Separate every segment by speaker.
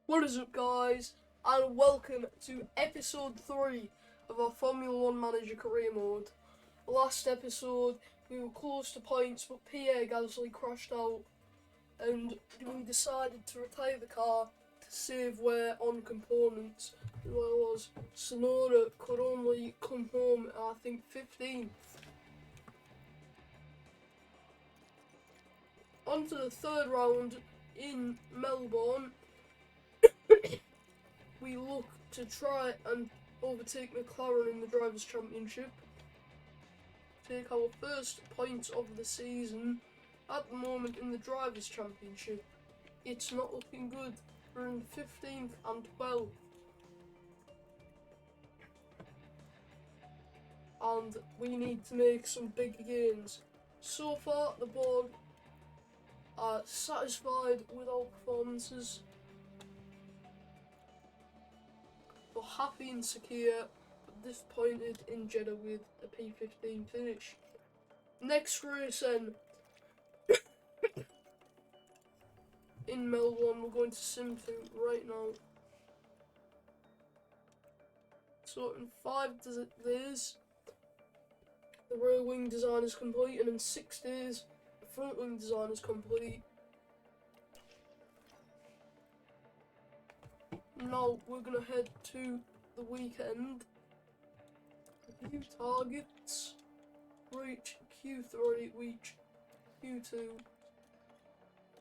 Speaker 1: What is up, guys, and welcome to episode 3 of our Formula 1 Manager career mode. Last episode we were close to points, but Pierre Gasly crashed out and we decided to retire the car to save wear on components. Whereas Tsunoda could only come home at, I think, 15th. On to the third round in Melbourne. We look to try and overtake McLaren in the Drivers' Championship. Take our first point of the season. At the moment in the Drivers' Championship, it's not looking good. We're in 15th and 12th. And we need to make some big gains. So far, the board are satisfied with our performances. We're happy and secure, but disappointed in Jeddah with a P15 finish. Next race then, in Melbourne, we're going to sim through right now. So in 5 days, the rear wing design is complete, and in 6 days, the front wing design is complete. Now we're gonna head to the weekend. Review targets. Reach Q3, reach Q2.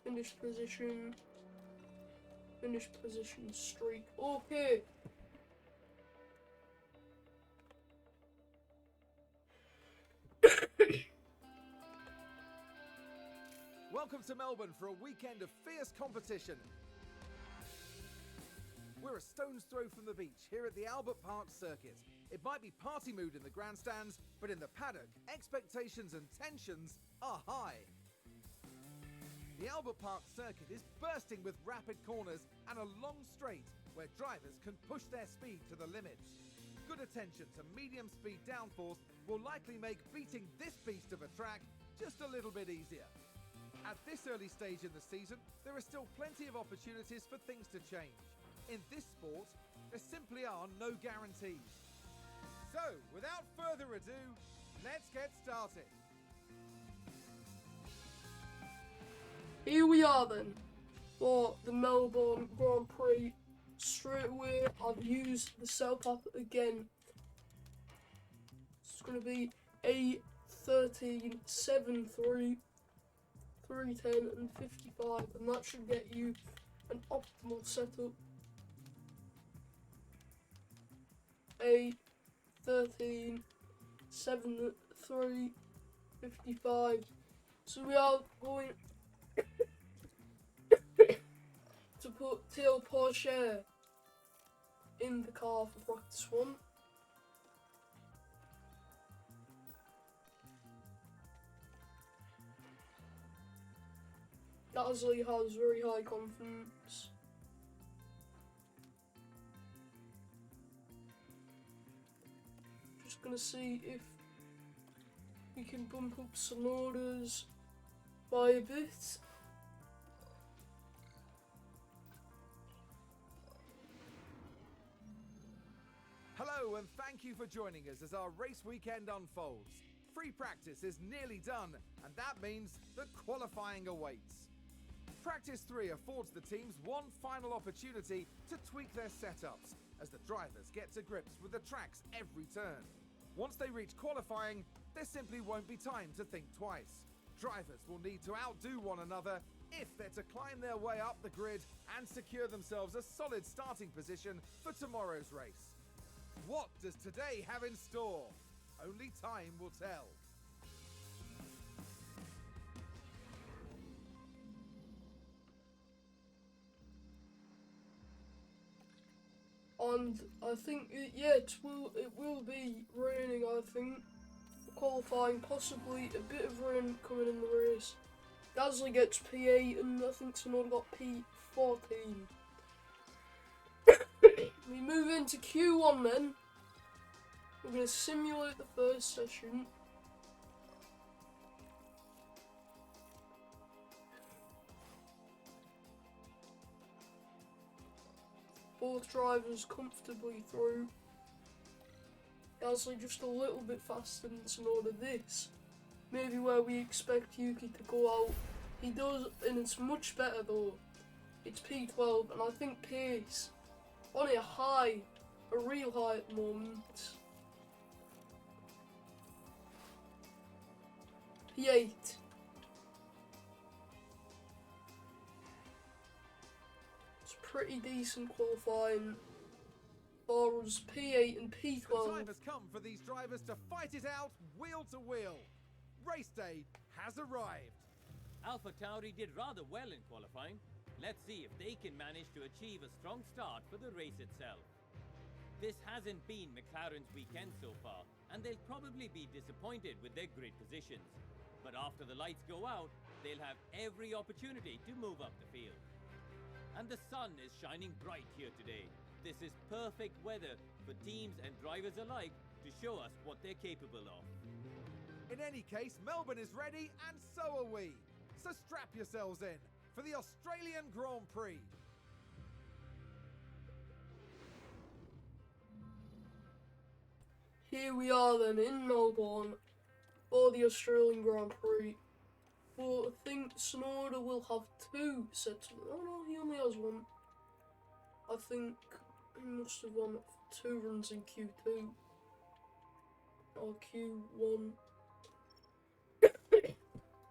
Speaker 1: Finished position streak. Okay.
Speaker 2: Welcome to Melbourne for a weekend of fierce competition. We're a stone's throw from the beach here at the Albert Park circuit. It might be party mood in the grandstands, but in the paddock, expectations and tensions are high. The Albert Park circuit is bursting with rapid corners and a long straight where drivers can push their speed to the limits. Good attention to medium speed downforce will likely make beating this beast of a track just a little bit easier. At this early stage in the season, there are still plenty of opportunities for things to change. In this sport, there simply are no guarantees. So, without further ado, let's get started.
Speaker 1: Here we are then, for the Melbourne Grand Prix. Straight away, I've used the setup app again. It's going to be A13, 7, 3, 310 and 55, and that should get you an optimal setup. A13, 7, 3, 55. So we are going to put Theo Porsche in the car for practice 1. Gasly has very high confidence. Just gonna see if we can bump up Tsunoda's by a bit.
Speaker 2: Hello and thank you for joining us as our race weekend unfolds. Free practice is nearly done, and that means that qualifying awaits. Practice 3 affords the teams one final opportunity to tweak their setups as the drivers get to grips with the tracks every turn. Once they reach qualifying, there simply won't be time to think twice. Drivers will need to outdo one another if they're to climb their way up the grid and secure themselves a solid starting position for tomorrow's race. What does today have in store? Only time will tell.
Speaker 1: And I think, it will be raining, I think. Qualifying, possibly a bit of rain coming in the race. Gasly gets P8 and I think Tsunoda got P14. We move into Q1 then. We're going to simulate the first session. both drivers comfortably through. Gasly just a little bit faster than Tsunoda. This maybe where we expect Yuki to go out. He does, and it's much better though. It's P12, and I think pace on a high, a real high at the moment. P8. It's pretty decent qualifying for us. P8 and
Speaker 2: The
Speaker 1: P12.
Speaker 2: time has come for these drivers to fight it out wheel to wheel. Race day has arrived.
Speaker 3: AlphaTauri did rather well in qualifying. Let's see if they can manage to achieve a strong start for the race itself. This hasn't been McLaren's weekend so far, and they'll probably be disappointed with their grid positions. But after the lights go out, they'll have every opportunity to move up the field. And the sun is shining bright here today. This is perfect weather for teams and drivers alike to show us what they're capable of.
Speaker 2: In any case, Melbourne is ready, and so are we. So strap yourselves in for the Australian Grand Prix.
Speaker 1: Here we are then in Melbourne for the Australian Grand Prix. But I think Tsunoda will have two sets of... Oh no, he only has one. I think he must have won 2 runs in Q2. Or Q1.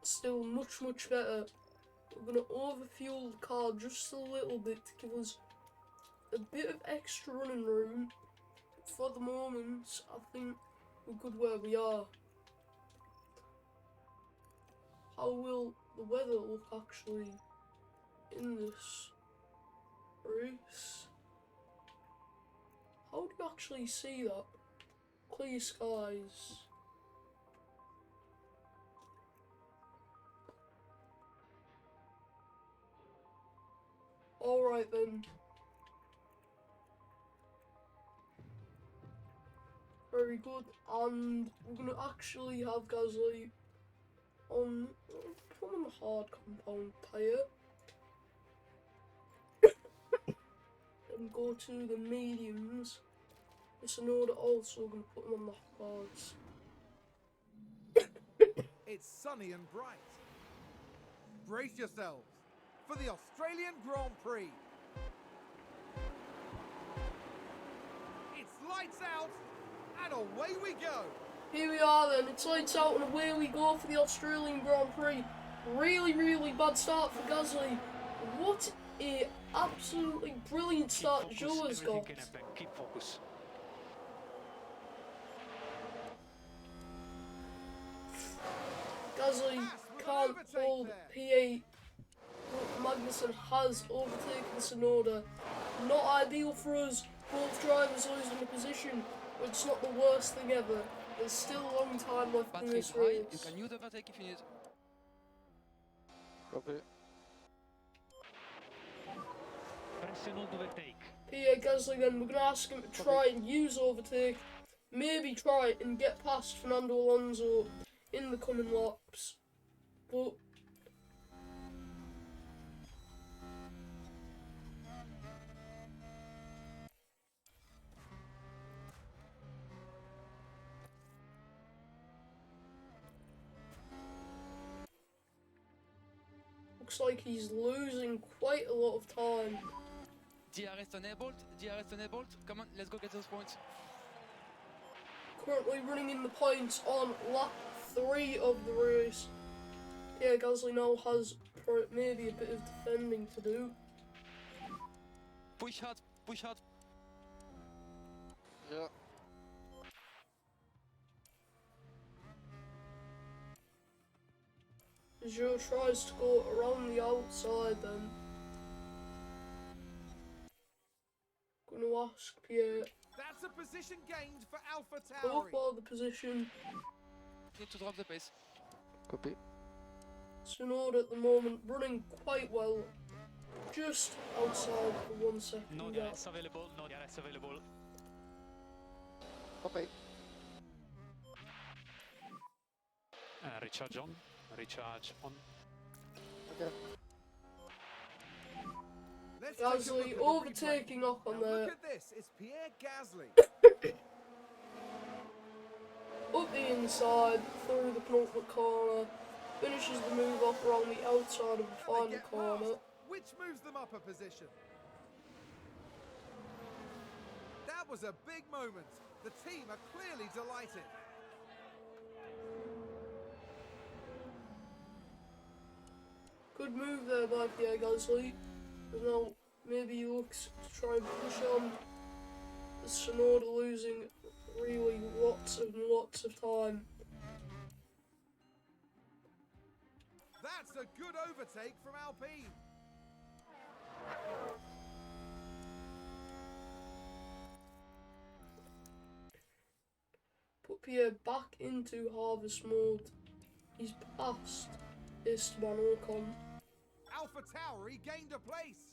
Speaker 1: Still much, much better. We're going to overfuel the car just a little bit to give us a bit of extra running room. For the moment, I think we're good where we are. How will the weather look actually in this race? How do you actually see that? Clear skies. Alright then. Very good. And we're going to actually have Gasly on the hard compound tyre. And go to the mediums. Tsunoda also going to put them on the hards.
Speaker 2: It's sunny and bright. Brace yourselves for the Australian Grand Prix. It's lights out and away we go.
Speaker 1: Here we are then, it's lights out and away we go for the Australian Grand Prix. Really, really bad start for Gasly. What a absolutely brilliant start Joe has got.
Speaker 4: Keep focus.
Speaker 1: Gasly can't hold P8. Magnussen has overtaken Tsunoda. Not ideal for us. Both drivers losing the position, but it's not the worst thing ever. There's still a long time left in this race.
Speaker 5: You can use the overtake if you need.
Speaker 4: Copy. Press and hold overtake.
Speaker 1: Pierre Gasly then, we're going to ask him to try and use overtake. Maybe try and get past Fernando Alonso in the coming laps. But looks like he's losing quite a lot of time.
Speaker 5: DRS enabled, DRS enabled. Come on, let's go get those points.
Speaker 1: Currently running in the points on lap 3 of the race. Yeah, Gasly now has maybe a bit of defending to do.
Speaker 5: Push hard, push hard.
Speaker 4: Yeah.
Speaker 1: Joe tries to go around the outside then. Gonna ask Pierre.
Speaker 2: That's a position gained for
Speaker 1: Go
Speaker 2: AlphaTauri.
Speaker 1: for the position.
Speaker 5: Need to drop the pace.
Speaker 4: Copy.
Speaker 1: Tsunoda at the moment running quite well. Just outside the 1 second
Speaker 4: No
Speaker 1: gap.
Speaker 4: DRS available, no DRS available.
Speaker 6: Copy.
Speaker 4: Recharge on. Recharge on.
Speaker 6: Okay.
Speaker 2: Let's Let's take a look
Speaker 1: Gasly
Speaker 2: at the
Speaker 1: overtaking
Speaker 2: replay.
Speaker 1: Ocon
Speaker 2: Now
Speaker 1: there.
Speaker 2: look at this. It's Pierre Gasly.
Speaker 1: Up the inside, through the penultimate corner, finishes the move off around the outside of the
Speaker 2: They
Speaker 1: final
Speaker 2: get
Speaker 1: corner.
Speaker 2: past, which moves them up a position. That was a big moment. The team are clearly delighted.
Speaker 1: Good move there by Pierre Gasly. And now maybe he looks to try and push on. Tsunoda losing really lots of time.
Speaker 2: That's a good overtake from Alpine.
Speaker 1: Put Pierre back into harvest mode. He's past Esteban Ocon.
Speaker 2: Alpha Tauri gained a place.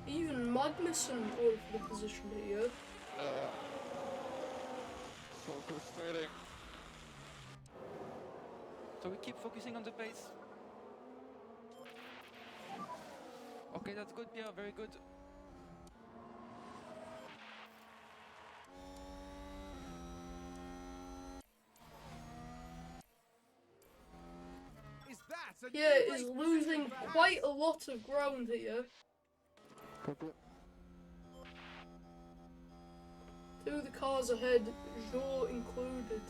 Speaker 1: Even Magnussen going for the position here.
Speaker 4: Focus failing.
Speaker 5: So we keep focusing on the pace. Okay, that's good, Pierre, very good.
Speaker 2: Is that a
Speaker 1: Pierre
Speaker 2: new
Speaker 1: is
Speaker 2: race
Speaker 1: losing
Speaker 2: position for
Speaker 1: quite
Speaker 2: Haas?
Speaker 1: a lot of ground here.
Speaker 4: Copy.
Speaker 1: Two of the cars ahead, Zhou included.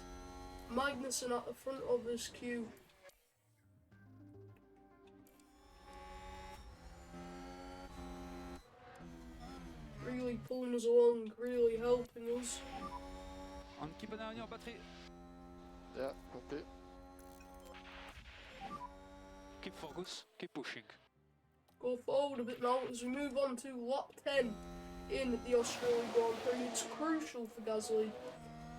Speaker 1: Magnussen at the front of this queue. Really pulling us along, really helping us.
Speaker 5: And keep an eye on your battery.
Speaker 4: Yeah, copy.
Speaker 6: Keep focus, keep pushing.
Speaker 1: Go forward a bit now as we move on to lap 10 in the Australian Grand Prix. It's crucial for Gasly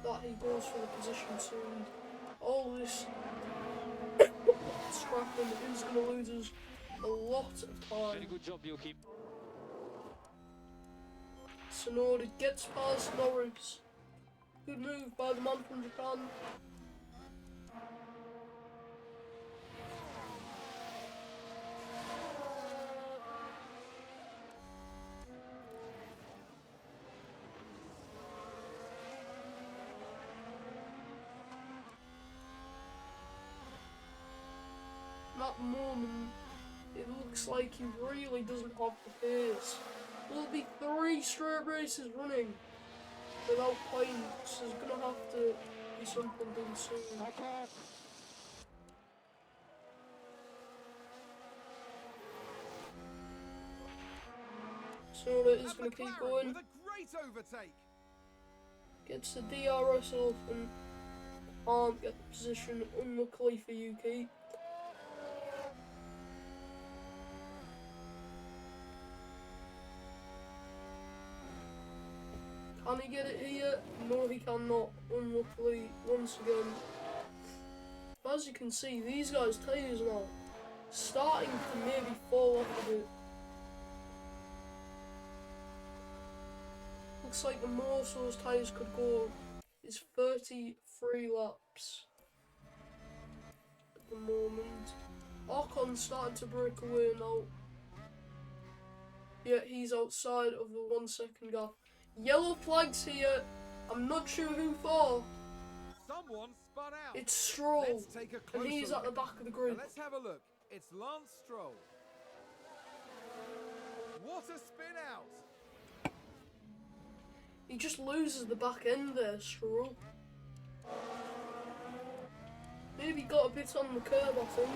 Speaker 1: that he goes for the position soon. All this scrapping is going to lose us a lot of time.
Speaker 6: Very good job, Yuki.
Speaker 1: Tsunoda gets past Norris. Good move by the man from Japan. At the moment, it looks like he really doesn't have the pace. There'll be 3 straight races running without points. There's gonna have to be something done soon. Tsunoda is
Speaker 2: And
Speaker 1: gonna keep
Speaker 2: McLaren
Speaker 1: going.
Speaker 2: with a great overtake.
Speaker 1: Gets the DRS off and can't get the position, unluckily for Yuki. Can he get it here? No, he cannot, unluckily, once again. As you can see, these guys' tyres now starting to maybe fall off a bit. Looks like the most those tyres could go is 33 laps at the moment. Ocon's starting to break away now. Yeah, he's outside of the 1 second gap. Yellow flags here. I'm not sure who for.
Speaker 2: Someone spun out.
Speaker 1: It's Stroll,
Speaker 2: Let's take a
Speaker 1: and
Speaker 2: closer
Speaker 1: he's at the
Speaker 2: look.
Speaker 1: back of the
Speaker 2: Now
Speaker 1: grid.
Speaker 2: let's have a look. It's Lance Stroll. What a spin out.
Speaker 1: He just loses the back end there, Stroll. Maybe got a bit on the curb, I think.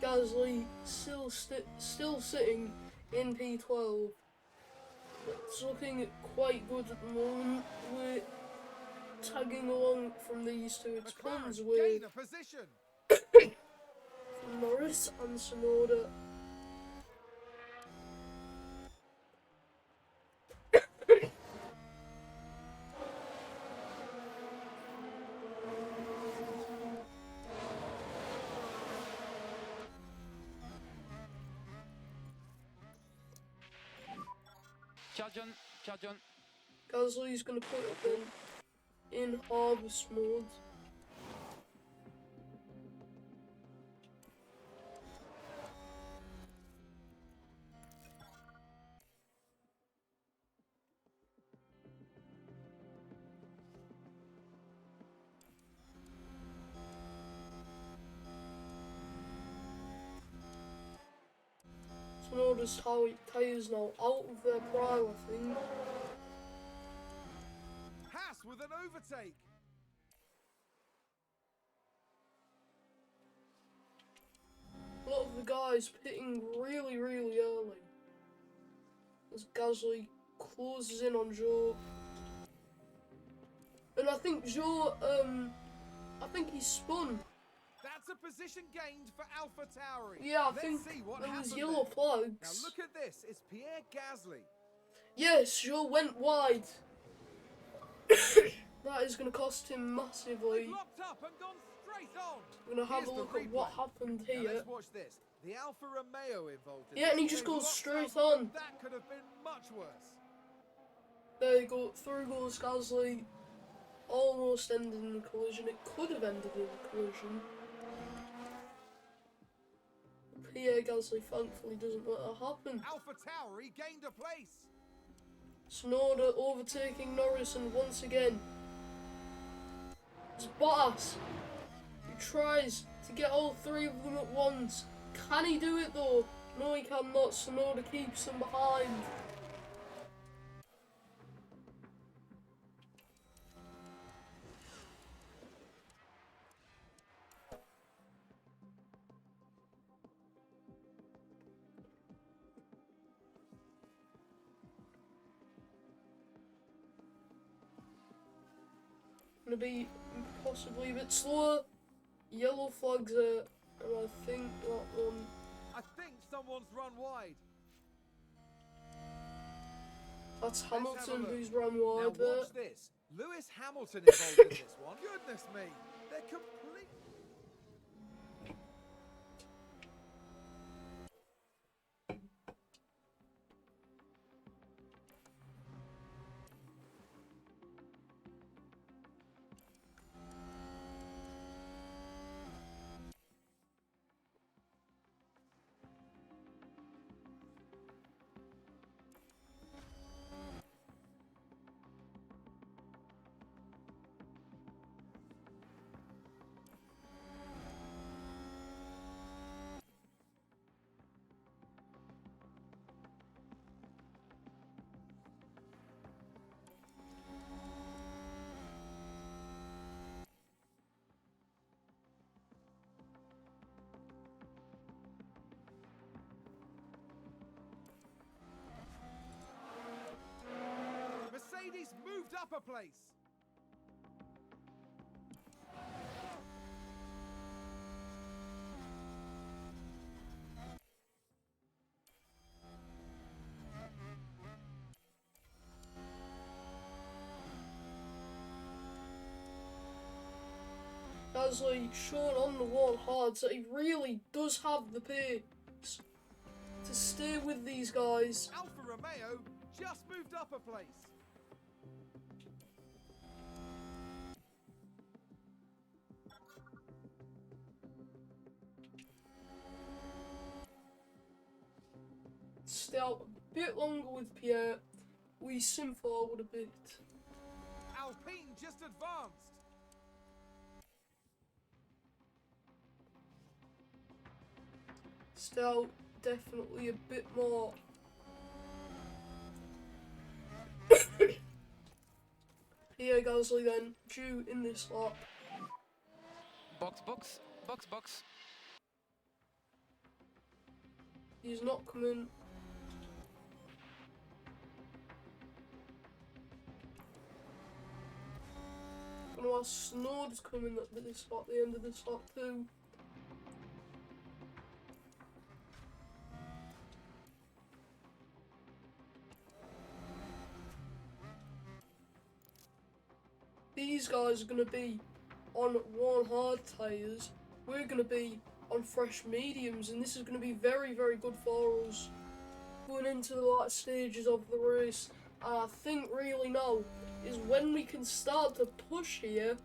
Speaker 1: Gasly still sitting in P12. It's looking quite good at the moment. We're tagging along from these two. It's Pons
Speaker 2: McLaren
Speaker 1: with
Speaker 2: gain a position.
Speaker 1: Norris and Tsunoda.
Speaker 5: Charge on.
Speaker 1: Gasly's going to put it in harvest mode. Tsunoda's tyres now out of their prime, I think.
Speaker 2: Haas with an overtake.
Speaker 1: A lot of the guys pitting really, really early. As Gasly closes in on Zhou. And I think Zhou, I think he spun.
Speaker 2: That's a position gained for Alpha Tauri.
Speaker 1: Yeah, I
Speaker 2: Let's
Speaker 1: think
Speaker 2: see what
Speaker 1: there was
Speaker 2: happened
Speaker 1: yellow
Speaker 2: there.
Speaker 1: flags.
Speaker 2: Now look at this. It's Pierre Gasly.
Speaker 1: Yes, Zhou went wide. That is going to cost him massively.
Speaker 2: He's locked up and gone straight on.
Speaker 1: We're going to have
Speaker 2: Here's
Speaker 1: a
Speaker 2: the
Speaker 1: look at what
Speaker 2: replay.
Speaker 1: happened
Speaker 2: Now
Speaker 1: here.
Speaker 2: let's watch this. The Alfa Romeo involved in
Speaker 1: Yeah, and he
Speaker 2: this.
Speaker 1: just
Speaker 2: They've
Speaker 1: goes
Speaker 2: locked
Speaker 1: straight
Speaker 2: up,
Speaker 1: on.
Speaker 2: and that could have been much worse.
Speaker 1: There you go, through goes Gasly. Almost ended in a collision. It could have ended in a collision. Pierre Gasly thankfully doesn't let that happen.
Speaker 2: Alpha Tauri gained a place.
Speaker 1: Tsunoda overtaking Norris, and once again it's Bottas who tries to get all three of them at once. Can he do it though? No, he cannot. Tsunoda keeps him behind. Gonna be possibly a bit slower. Yellow flags there, and I think that one.
Speaker 2: I think someone's run wide.
Speaker 1: That's
Speaker 2: have a
Speaker 1: Hamilton
Speaker 2: look.
Speaker 1: who's run
Speaker 2: Now
Speaker 1: wide there.
Speaker 2: watch this. Lewis Hamilton involved in this one. Goodness me. They're complete. Mercedes moved up a place.
Speaker 1: Gasly shown on the wall hard that he really does have the pace to stay with these guys.
Speaker 2: Alfa Romeo just moved up a place.
Speaker 1: Stay out a bit longer with Pierre. We sim forward a bit.
Speaker 2: Alpine just advanced.
Speaker 1: Stay out definitely a bit more. Pierre Gasly then due in this lap.
Speaker 5: Box, box, box, box.
Speaker 1: He's not coming. Gonna ask Snow's coming at this spot, the end of this lap too. These guys are going to be on worn hard tyres. We're going to be on fresh mediums, and this is going to be very, very good for us going into the latter stages of the race. And I think really now is when we can start to push here,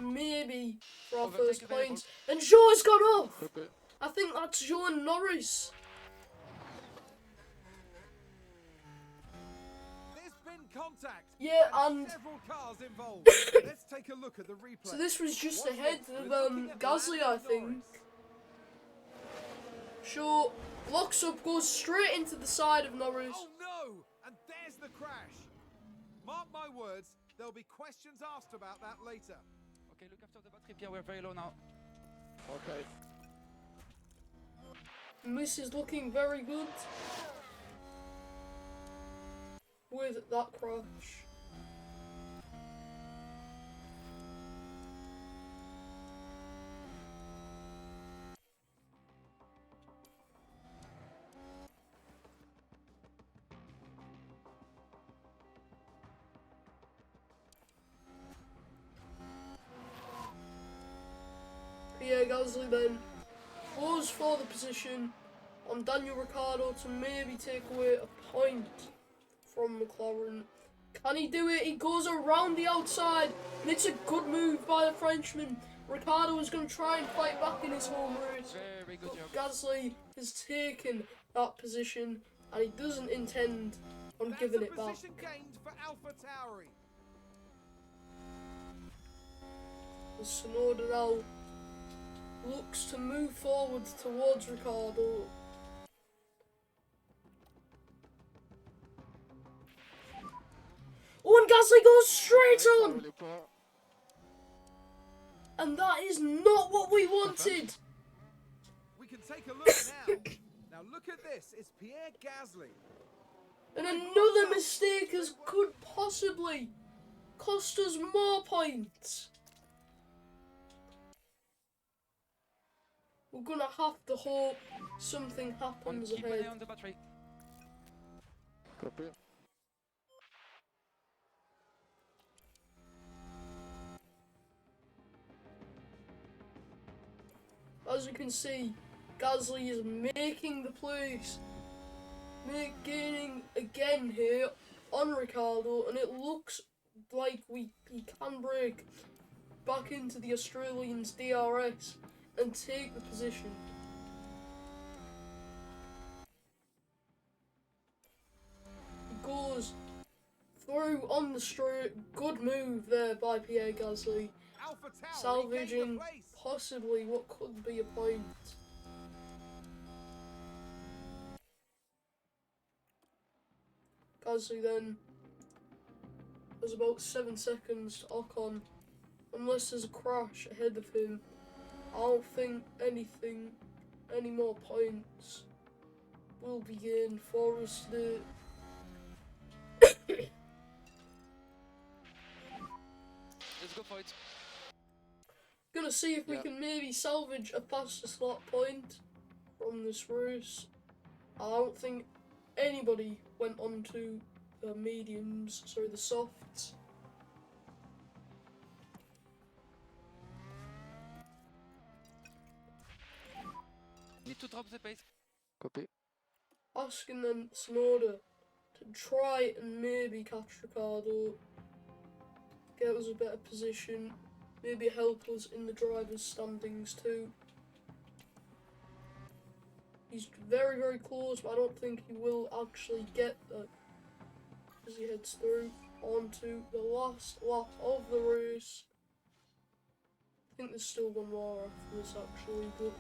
Speaker 1: maybe for our first points. And Zhou's gone off!
Speaker 4: Could be.
Speaker 1: I think that's Zhou and Norris.
Speaker 2: There's been contact.
Speaker 1: Yeah, and
Speaker 2: several cars involved. Let's take a look at the replay.
Speaker 1: so this was just
Speaker 2: Watch
Speaker 1: ahead
Speaker 2: this.
Speaker 1: of
Speaker 2: We're looking at
Speaker 1: Gasly, I
Speaker 2: Lando
Speaker 1: think.
Speaker 2: Norris.
Speaker 1: Short, locks up, goes straight into the side of Norris.
Speaker 2: Oh no! And there's the crash. Mark my words, there'll be questions asked about that later.
Speaker 5: Okay, look after the battery, Pierre. We're very low now.
Speaker 4: Okay.
Speaker 1: And this is looking very good with that crash. Pierre Gasly then goes for the position on Daniel Ricciardo to maybe take away a point from McLaren. Can he do it? He goes around the outside, and it's a good move by the Frenchman. Ricciardo is going to try and fight back in his home race.
Speaker 5: Very good job.
Speaker 1: Gasly has taken that position, and he doesn't intend on
Speaker 2: That's
Speaker 1: giving
Speaker 2: a
Speaker 1: it back.
Speaker 2: position gained for Alpha Tauri.
Speaker 1: Tsunoda now looks to move forward towards Ricciardo. Oh, and Gasly goes straight on!
Speaker 4: Really poor.
Speaker 1: And that is not what we wanted!
Speaker 2: We can take a look now. Now look at this. It's Pierre Gasly.
Speaker 1: And another mistake as could possibly cost us more points. We're gonna have to hope something happens
Speaker 5: Keep an
Speaker 1: ahead.
Speaker 5: eye on the battery.
Speaker 4: Copy.
Speaker 1: As you can see, Gasly is making the place, gaining again here on Ricciardo, and it looks like he can break back into the Australians' DRS and take the position. He goes through on the straight. Good move there by Pierre Gasly,
Speaker 2: Alpha Tauri gained
Speaker 1: salvaging
Speaker 2: the place.
Speaker 1: possibly what could be a point. Gasly then has about 7 seconds to Ocon. Unless there's a crash ahead of him, I don't think any more points will be gained for us today.
Speaker 5: Let's go for it.
Speaker 1: Gonna see if we
Speaker 4: Yeah.
Speaker 1: can maybe salvage a faster slot point from this race. I don't think anybody went on to the mediums, sorry, the softs.
Speaker 5: Need to drop the pace.
Speaker 4: Copy.
Speaker 1: Asking then Tsunoda to try and maybe catch Ricciardo, get us a better position, maybe help us in the drivers' standings too. He's very, very close, but I don't think he will actually get that as he heads through onto the last lap of the race. I think there's still one more after this actually, but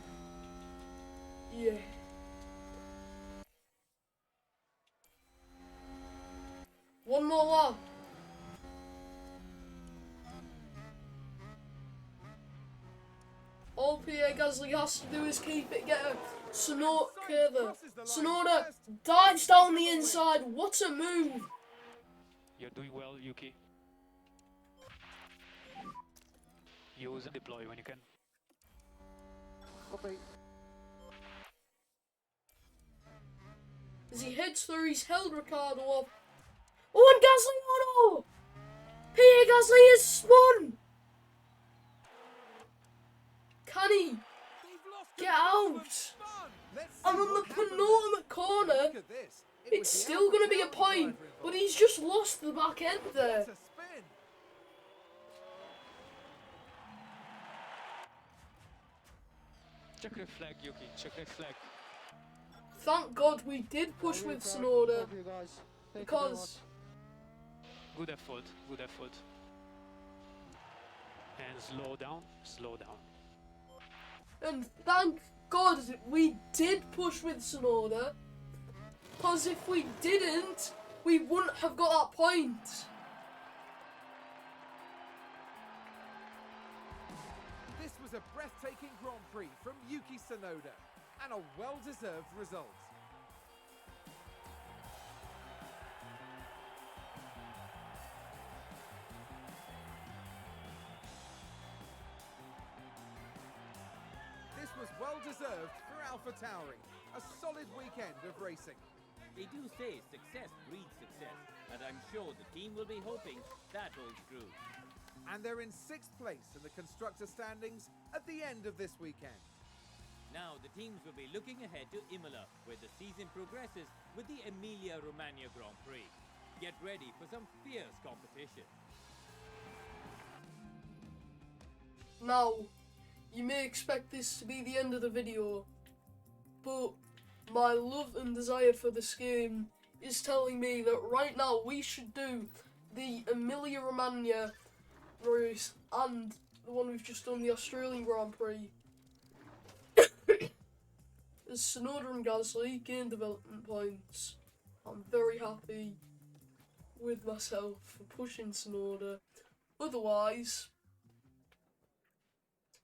Speaker 1: yeah. One more lap. All Pierre Gasly has to do is keep it, get a Tsunoda dives down the inside. What a move!
Speaker 6: You're doing well, Yuki. Use and deploy when you can.
Speaker 4: Copy.
Speaker 1: As he heads through, he's held Ricciardo off. Oh, and Gasly, oh no! Pierre Gasly is spun! Can he get out? And on the penultimate corner, it's still going to be a point, but he's just lost the back end there.
Speaker 2: What a spin.
Speaker 6: Check the flag, Yuki. Check the flag.
Speaker 1: Thank God we did push with Tsunoda,
Speaker 4: Love you guys. Thank you very
Speaker 1: because
Speaker 6: Good effort. Good effort. And slow down. Slow down.
Speaker 1: and thank God we did push with Sonoda. Because if we didn't, we wouldn't have got that point.
Speaker 2: This was a breathtaking Grand Prix from Yuki Tsunoda, and a well-deserved result. This was well-deserved for AlphaTauri, a solid weekend of racing.
Speaker 3: They do say success breeds success, and I'm sure the team will be hoping that holds true.
Speaker 2: And they're in 6th place in the constructor standings at the end of this weekend.
Speaker 3: Now the teams will be looking ahead to Imola, where the season progresses with the Emilia-Romagna Grand Prix. Get ready for some fierce competition.
Speaker 1: Now, you may expect this to be the end of the video, but my love and desire for this game is telling me that right now we should do the Emilia-Romagna race and the one we've just done, the Australian Grand Prix. As Tsunoda and Gasly gain development points, I'm very happy with myself for pushing Tsunoda. Otherwise,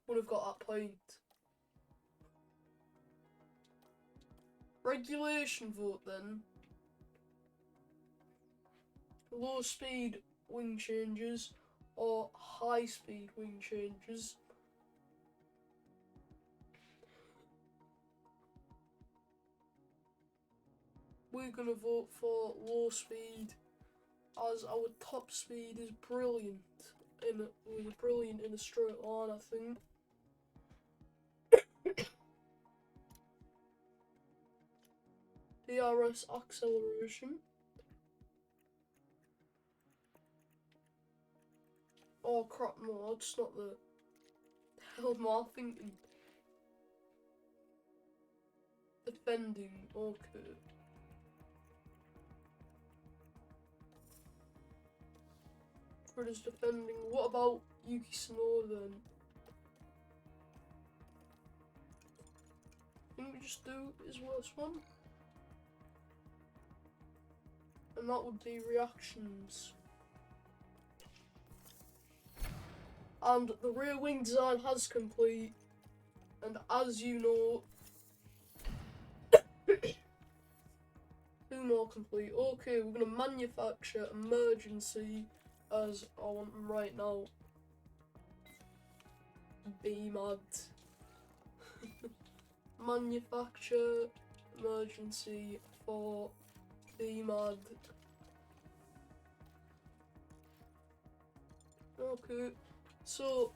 Speaker 1: would have got that point. Regulation vote then. Low speed wing changes or high speed wing changes. We're gonna vote for low speed as our top speed is brilliant in a straight line, I think. DRS acceleration. Oh crap, no, that's not the hell am I thinking? Defending, okay. What is defending? What about Yuki Tsunoda then? Can we just do his worst one? And that would be reactions. And the rear wing design has complete. And as you know, 2 more complete. Okay, we're gonna manufacture emergency as I want them right now. Be mad. Manufacture emergency for be mad. Okay, so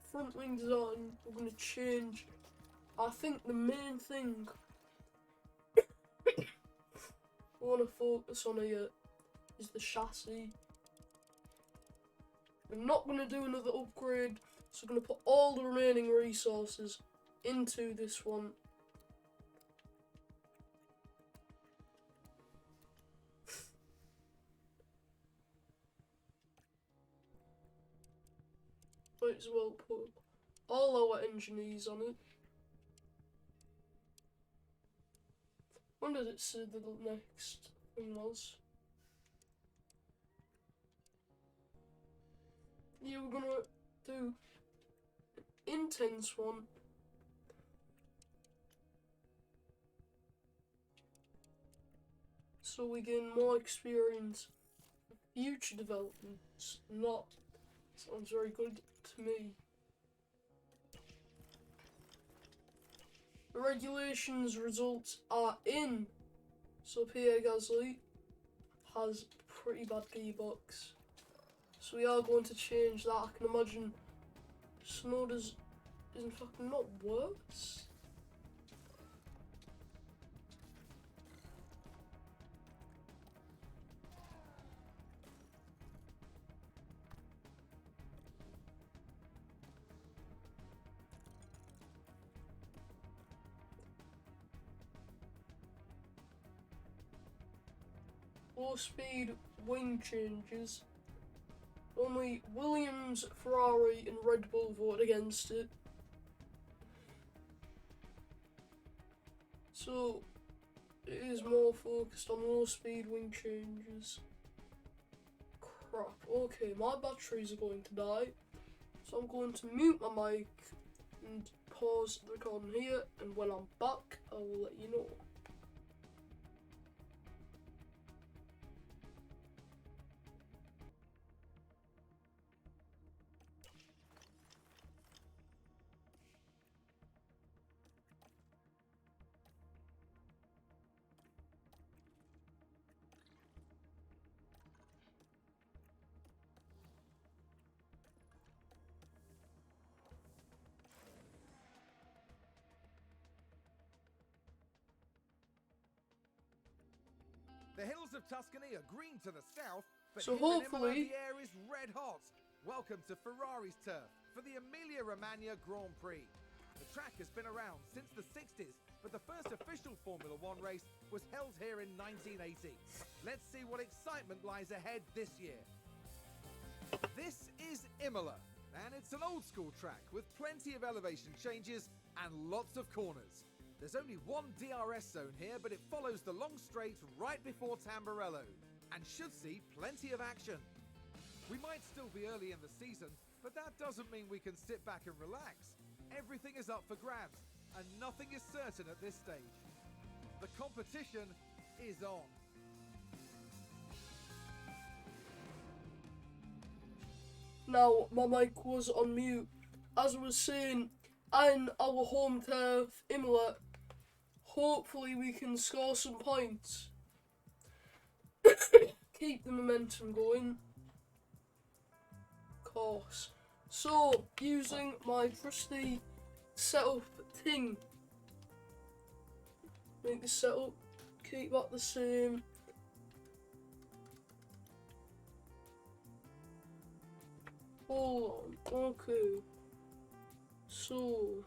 Speaker 1: front wing design, we're gonna change. I think the main thing we want to focus on here is the chassis. We're not going to do another upgrade, so we're going to put all the remaining resources into this one. Might as well put all our engineers on it. When did it say the next thing was? Yeah, we're gonna do an intense one. So we gain more experience for future developments. Not sounds very good to me. The regulations results are in. So Pierre Gasly has a pretty bad gearbox. So we are going to change that. I can imagine Tsunoda's is in fact not worse. Low speed wing changes. Only Williams, Ferrari and Red Bull voted against it. So it is more focused on low speed wing changes. Crap. Okay, my batteries are going to die. So I'm going to mute my mic and pause the recording here, and when I'm back, I will let you know.
Speaker 2: The hills of Tuscany are green to the south, but
Speaker 1: So
Speaker 2: here in Imola,
Speaker 1: hopefully-
Speaker 2: the air is red hot. Welcome to Ferrari's turf for the Emilia-Romagna Grand Prix. The track has been around since the 60s, but the first official Formula One race was held here in 1980. Let's see what excitement lies ahead this year. This is Imola, and it's an old school track with plenty of elevation changes and lots of corners. There's only one DRS zone here, but it follows the long straight right before Tamburello and should see plenty of action. We might still be early in the season, but that doesn't mean we can sit back and relax. Everything is up for grabs, and nothing is certain at this stage. The competition is on.
Speaker 1: Now, my mic was on mute. As I was saying, in our home turf, Imola, hopefully we can score some points. Keep the momentum going. Of course. So, using my trusty setup thing. Make the setup, keep that the same. Hold on, okay. So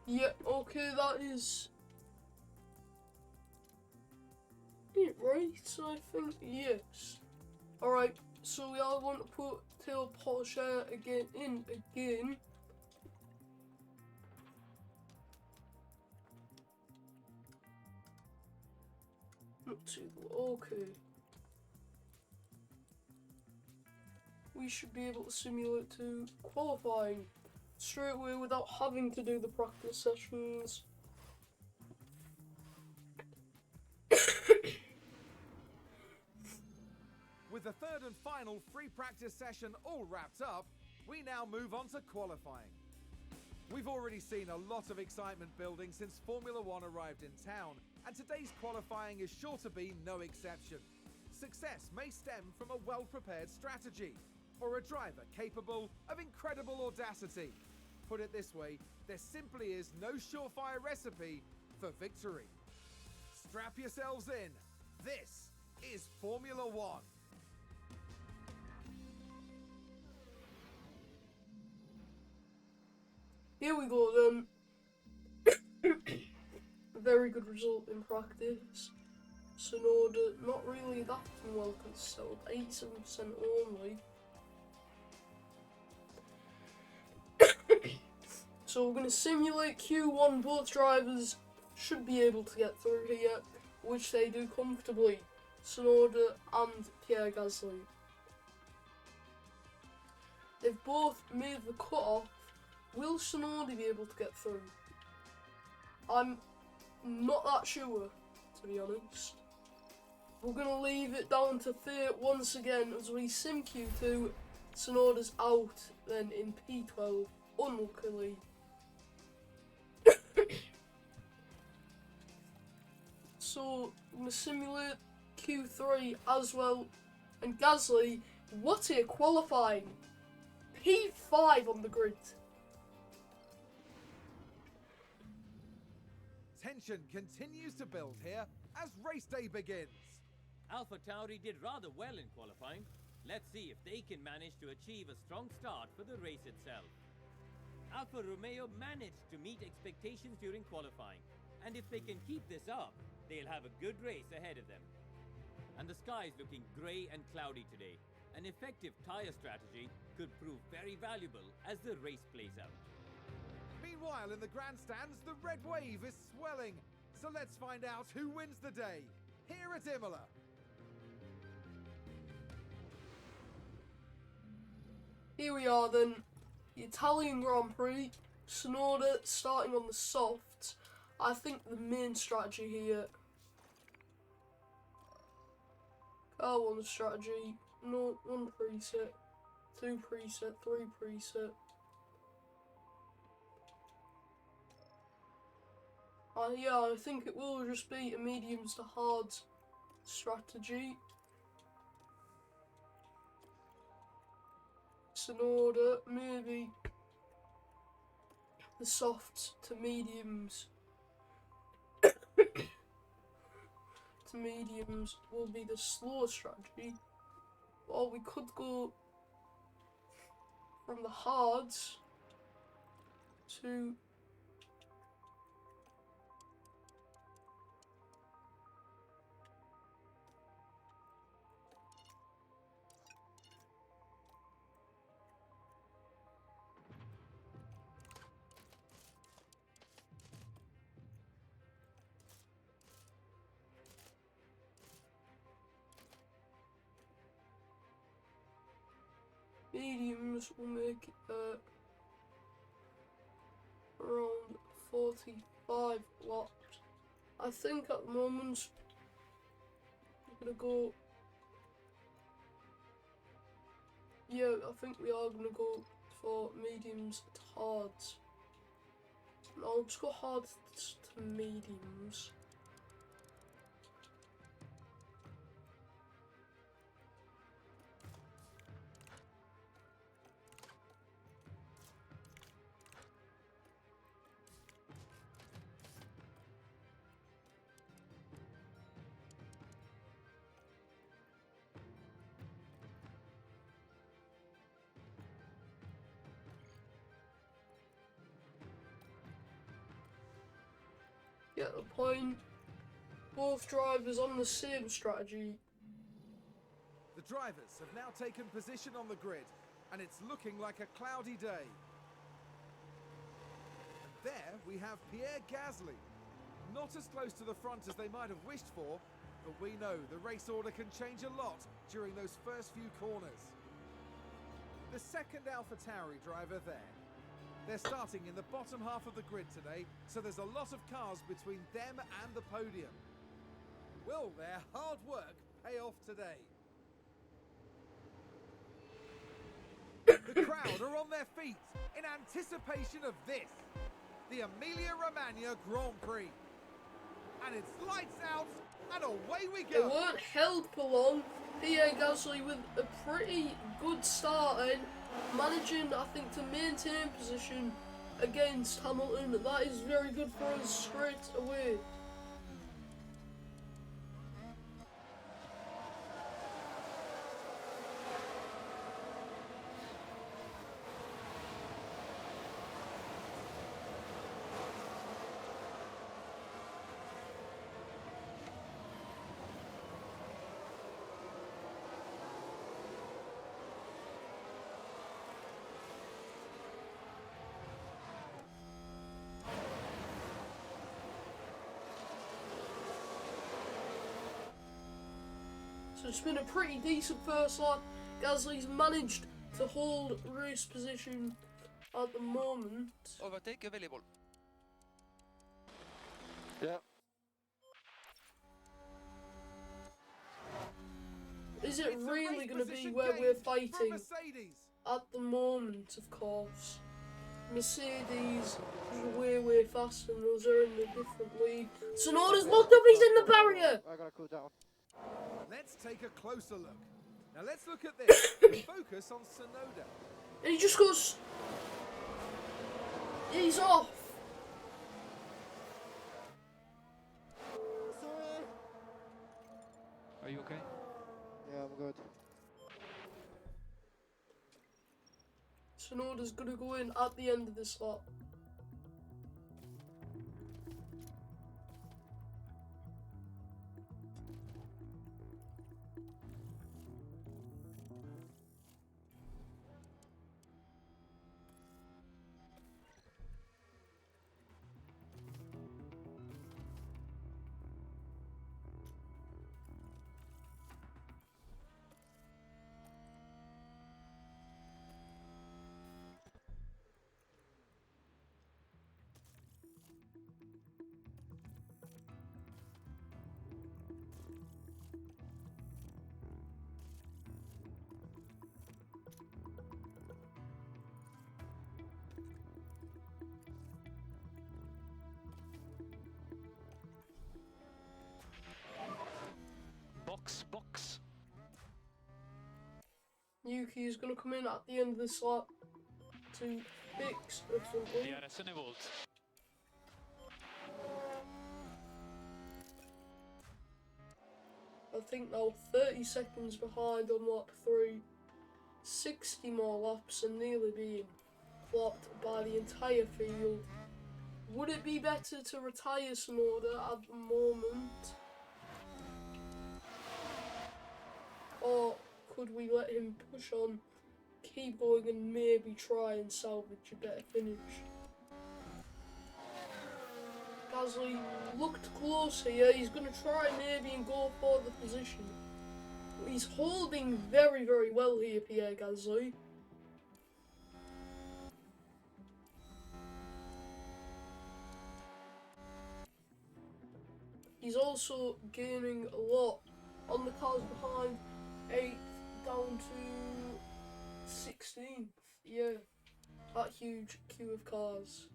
Speaker 1: yeah, okay, that is it, right? I think yes. Alright, so we are going to put tail Porsche again. Not too okay. We should be able to simulate to qualifying straight away without having to do the practice sessions.
Speaker 2: With the third and final free practice session all wrapped up, we now move on to qualifying. We've already seen a lot of excitement building since Formula One arrived in town, and today's qualifying is sure to be no exception. Success may stem from a well-prepared strategy, or a driver capable of incredible audacity. Put it this way, there simply is no surefire recipe for victory. Strap yourselves in. This is Formula One.
Speaker 1: Here we go then. Very good result in practice. Sonoda, not really that well concealed, 87% only. So we're going to simulate Q1, both drivers should be able to get through here, which they do comfortably, Sonoda and Pierre Gasly. They've both made the cut-off. Will Sonoda be able to get through? I'm not that sure, to be honest. We're going to leave it down to fate once again as we sim Q2. Sonoda's out then in P12, unluckily. So, we're going to simulate Q3 as well. And Gasly, what a qualifying! P5 on the grid.
Speaker 2: Tension continues to build here as race day begins.
Speaker 3: Alpha Tauri did rather well in qualifying. Let's see if they can manage to achieve a strong start for the race itself. Alfa Romeo managed to meet expectations during qualifying, and if they can keep this up, they'll have a good race ahead of them. And the sky is looking grey and cloudy today. An effective tyre strategy could prove very valuable as the race plays out.
Speaker 2: Meanwhile, in the grandstands, the red wave is swelling. So let's find out who wins the day here at Imola.
Speaker 1: Here we are then, the Italian Grand Prix, Tsunoda starting on the softs. I think the main strategy here, car one strategy, no, 1 preset, 2 preset, 3 preset. Yeah, I think it will just be a mediums to hards strategy. Tsunoda, maybe the softs to mediums. To mediums will be the slow strategy. Or we could go from the hards to mediums will make it around 45 laps. I think at the moment we're gonna go. Yeah, I think we are gonna go for mediums to hards. No, I'll just go hards to mediums. Get the point. Both drivers on the same strategy.
Speaker 2: The drivers have now taken position on the grid, and it's looking like a cloudy day. And there we have Pierre Gasly. Not as close to the front as they might have wished for, but we know the race order can change a lot during those first few corners. The second AlphaTauri driver there. They're starting in the bottom half of the grid today, so there's a lot of cars between them and the podium. Will their hard work pay off today? The crowd are on their feet in anticipation of this, the Emilia-Romagna Grand Prix. And it's lights out and away we
Speaker 1: They
Speaker 2: go.
Speaker 1: weren't held for long. Pierre Gasly with a pretty good start and managing, I think, to maintain position against Hamilton. That is very good for us straight away. So it's been a pretty decent first lap. Gasly's managed to hold race position at the moment.
Speaker 5: Overtake available.
Speaker 4: Yeah.
Speaker 1: Is it
Speaker 2: It's a
Speaker 1: really
Speaker 2: race
Speaker 1: going to be
Speaker 2: position
Speaker 1: where
Speaker 2: gain
Speaker 1: we're
Speaker 2: for
Speaker 1: fighting?
Speaker 2: Mercedes.
Speaker 1: At the moment, of course. Mercedes is way faster than us, are in a different league. Tsunoda's looked up, he's in the barrier!
Speaker 4: I gotta cool down.
Speaker 2: Let's take a closer look. Now let's look at this. Focus on Tsunoda.
Speaker 1: And he just goes... He's off!
Speaker 4: Sorry.
Speaker 6: Are you okay?
Speaker 4: Yeah, I'm good.
Speaker 1: Tsunoda's going to go in at the end of this lap.
Speaker 6: Box.
Speaker 1: Yuki is going to come in at the end of this lap to fix the front wing.
Speaker 6: DRS enabled.
Speaker 1: I think now 30 seconds behind on lap 3. 60 more laps and nearly being blocked by the entire field. Would it be better to retire Tsunoda at the moment? Or could we let him push on, keep going and maybe try and salvage a better finish? Gasly looked close here, he's going to try maybe and go for the position. He's holding very, very well here, Pierre Gasly. He's also gaining a lot on the cars behind, 8th down to 16th. Yeah, that huge queue of cars.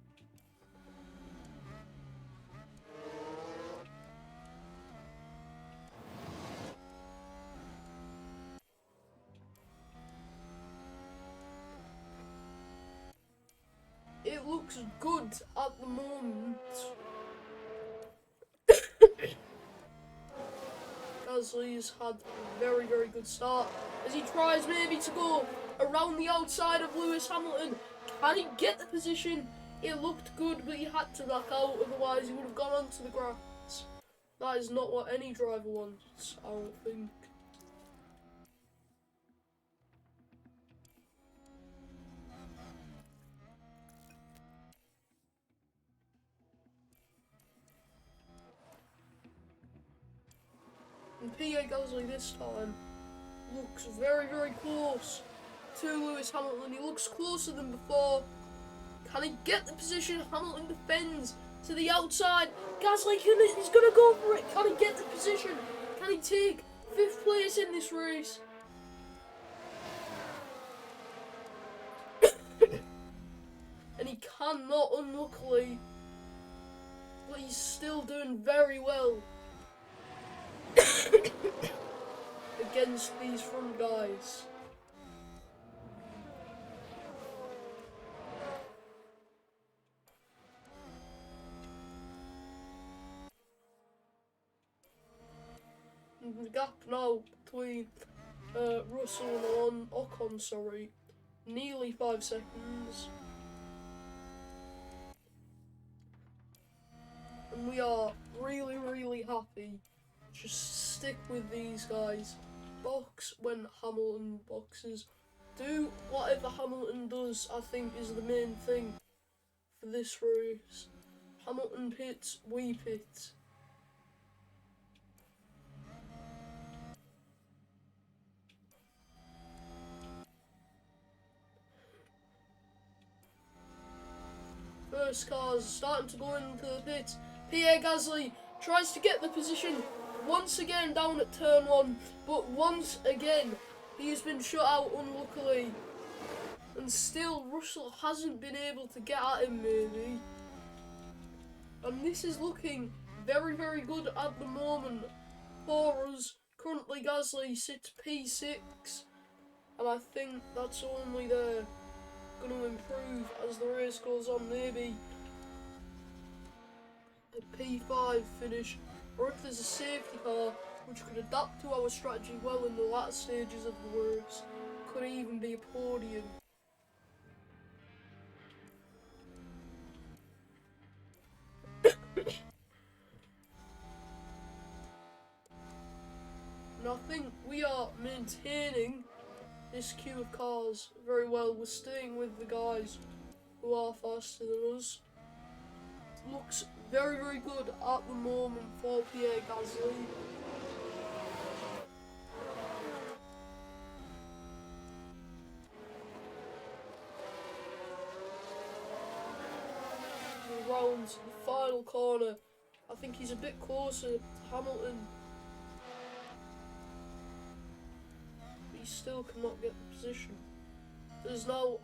Speaker 1: It looks good at the moment. Gasly's had a very, very good start as he tries maybe to go around the outside of Lewis Hamilton. Can he get the position? It looked good, but he had to back out, otherwise he would have gone onto the grass. That is not what any driver wants, I don't think. And Pierre Gasly this time looks very, very close to Lewis Hamilton. He looks closer than before. Can he get the position? Hamilton defends to the outside. Gasly, he's going to go for it. Can he get the position? Can he take 5th place in this race? And he cannot, unluckily. But he's still doing very well against these front guys. And the gap now between Russell and Ocon, nearly 5 seconds. And we are really, really happy. Just stick with these guys. Box when Hamilton boxes. Do whatever Hamilton does, I think, is the main thing for this race. Hamilton pits, we pit. First car's starting to go into the pits. Pierre Gasly tries to get the position once again down at turn 1, but once again he has been shut out unluckily, and still Russell hasn't been able to get at him maybe, and this is looking very, very good at the moment for us. Currently Gasly sits P6, and I think that's only going to improve as the race goes on. Maybe a P5 finish, or if there's a safety car which could adapt to our strategy well in the latter stages of the race, could even be a podium. we are maintaining this queue of cars very well. We're staying with the guys who are faster than us. It looks very, very good at the moment for Pierre Gasly. Around the final corner, I think he's a bit closer to Hamilton. He still cannot get the position. There's now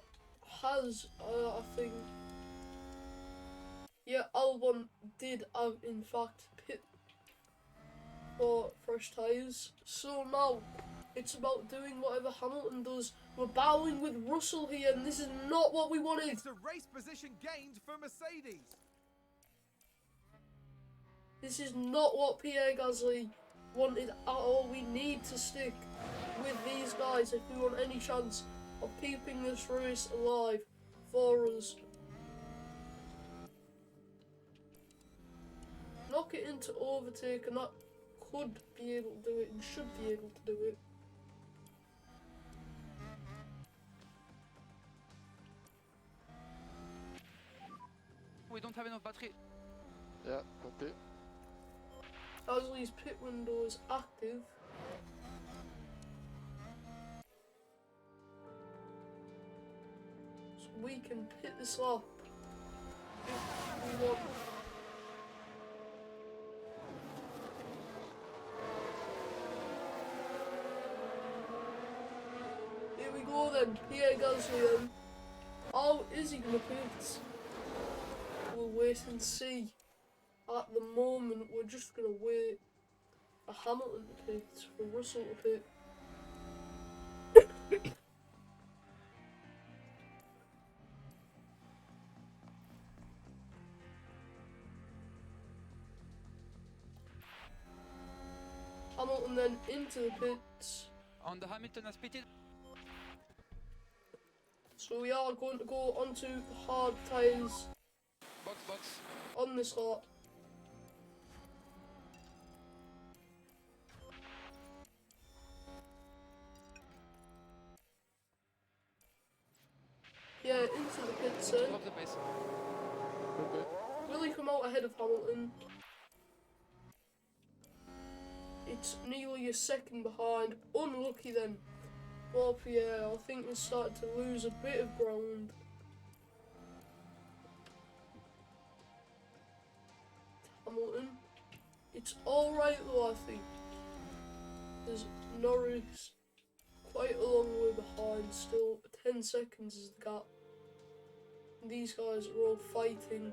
Speaker 1: I think, yeah, Albon did in fact pit for fresh tyres. So now it's about doing whatever Hamilton does. We're battling with Russell here, and this is not what we wanted.
Speaker 2: It's a race position gained for Mercedes.
Speaker 1: This is not what Pierre Gasly wanted at all. We need to stick with these guys if we want any chance of keeping this race alive for us. Knock it into overtake, and that could be able to do it and should be able to do it.
Speaker 5: We don't have enough battery.
Speaker 4: Yeah, copy.
Speaker 1: Gasly's pit window is active. So we can pit this lap if we want. Here we go then, Pierre Gasly then. How is he gonna pit? We'll wait and see. At the moment, we're just going to wait for Hamilton to pit, for Russell to pit. Hamilton then into the pits.
Speaker 5: And Hamilton has pitted.
Speaker 1: So we are going to go onto the hard tyres
Speaker 5: Box.
Speaker 1: on this lap. Yeah, into the pits then.
Speaker 5: Drop the pace.
Speaker 4: Okay.
Speaker 1: Will he come out ahead of Hamilton? It's nearly a second behind. Unlucky then for Pierre. I think we're starting to lose a bit of ground. Hamilton. It's alright though, I think. There's Norris quite a long way behind still. 10 seconds is the gap. These guys are all fighting.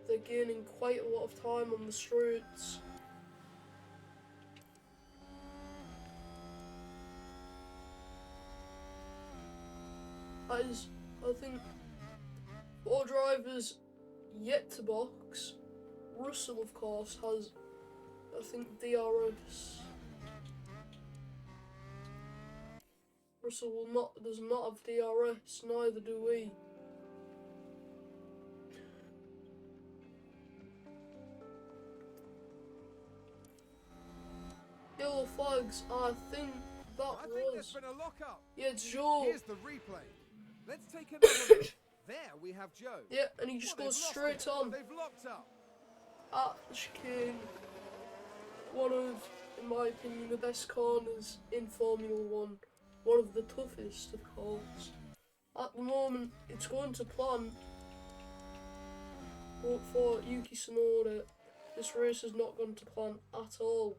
Speaker 1: They're gaining quite a lot of time on the straights. That is, I think, 4 drivers yet to box. Russell, of course, has, I think, DRS. Russell does not have DRS, neither do we. Yellow flags, I think that
Speaker 2: I think there's
Speaker 1: was.
Speaker 2: been a lockup.
Speaker 1: Yeah, it's Joe.
Speaker 2: Here's the replay. Let's take another look. There we have Joe.
Speaker 1: Yeah, and he just
Speaker 2: Well,
Speaker 1: goes
Speaker 2: they've lost
Speaker 1: straight
Speaker 2: it.
Speaker 1: on
Speaker 2: They've locked up.
Speaker 1: at the chicane. One of, in my opinion, the best corners in Formula 1. One of the toughest, of course. At the moment, it's going to plan. But for Yuki Tsunoda, this race is not going to plan at all.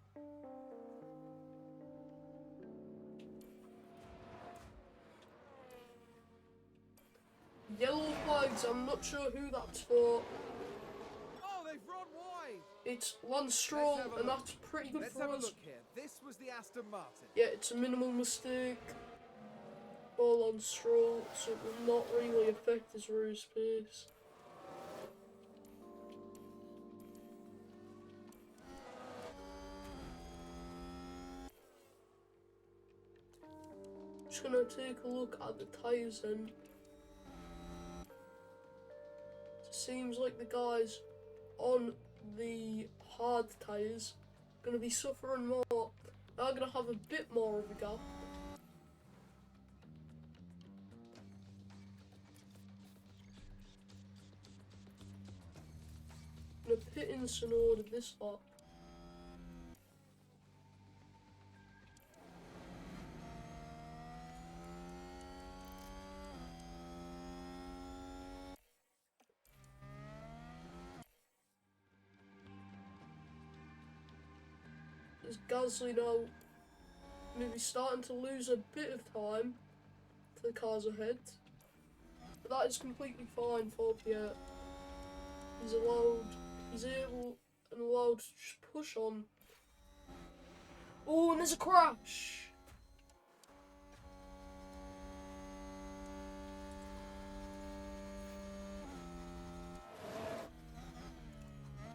Speaker 1: Yellow flags, I'm not sure who that's for.
Speaker 2: Oh, they've run wide.
Speaker 1: It's Lance Stroll,
Speaker 2: Let's have a
Speaker 1: and
Speaker 2: look.
Speaker 1: that's pretty good
Speaker 2: Let's
Speaker 1: for
Speaker 2: have a
Speaker 1: us.
Speaker 2: look here. This was the Aston Martin.
Speaker 1: Yeah, it's a minimal mistake. Ball on Stroll, so it will not really affect his race pace. Just gonna take a look at the tyres then. Seems like the guys on the hard tyres are gonna be suffering more. Now They're going to have a bit more of a gap. I'm going to pit in Sonoda this lap. Is Gasly now maybe starting to lose a bit of time to the cars ahead? But that is completely fine for Pierre. He's able and allowed to just push on. Oh, and there's a crash!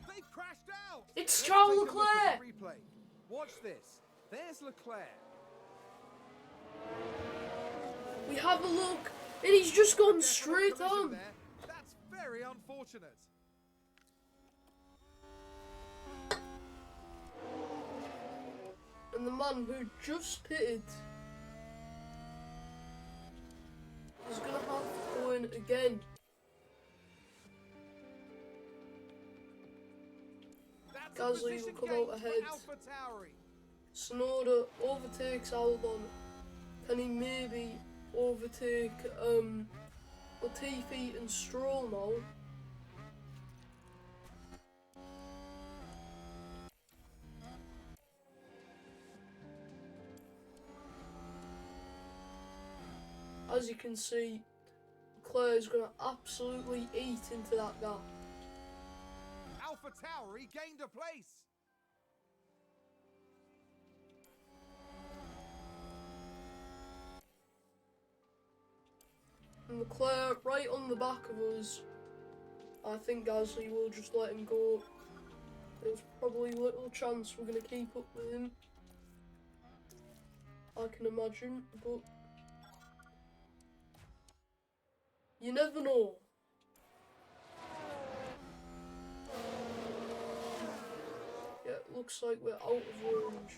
Speaker 2: They've crashed out!
Speaker 1: It's
Speaker 2: Let's
Speaker 1: Charles
Speaker 2: take a look at
Speaker 1: Leclerc!
Speaker 2: the replay. Watch this. There's Leclerc.
Speaker 1: We have a look, and he's just gone
Speaker 2: Definite
Speaker 1: straight
Speaker 2: collision
Speaker 1: on.
Speaker 2: there. That's very unfortunate.
Speaker 1: And the man who just pitted is going to have to go in again.
Speaker 2: That's a
Speaker 1: Gasly will
Speaker 2: position
Speaker 1: come
Speaker 2: gain
Speaker 1: out
Speaker 2: for
Speaker 1: ahead.
Speaker 2: AlphaTauri.
Speaker 1: Sonoda overtakes Albon. Can he maybe overtake Latifi and Stroll now? As you can see, Leclerc is going to absolutely eat into that gap.
Speaker 2: AlphaTauri gained a place.
Speaker 1: And Leclerc right on the back of us. I think Gasly will just let him go. There's probably little chance we're going to keep up with him, I can imagine, but you never know. Yeah, it looks like we're out of range.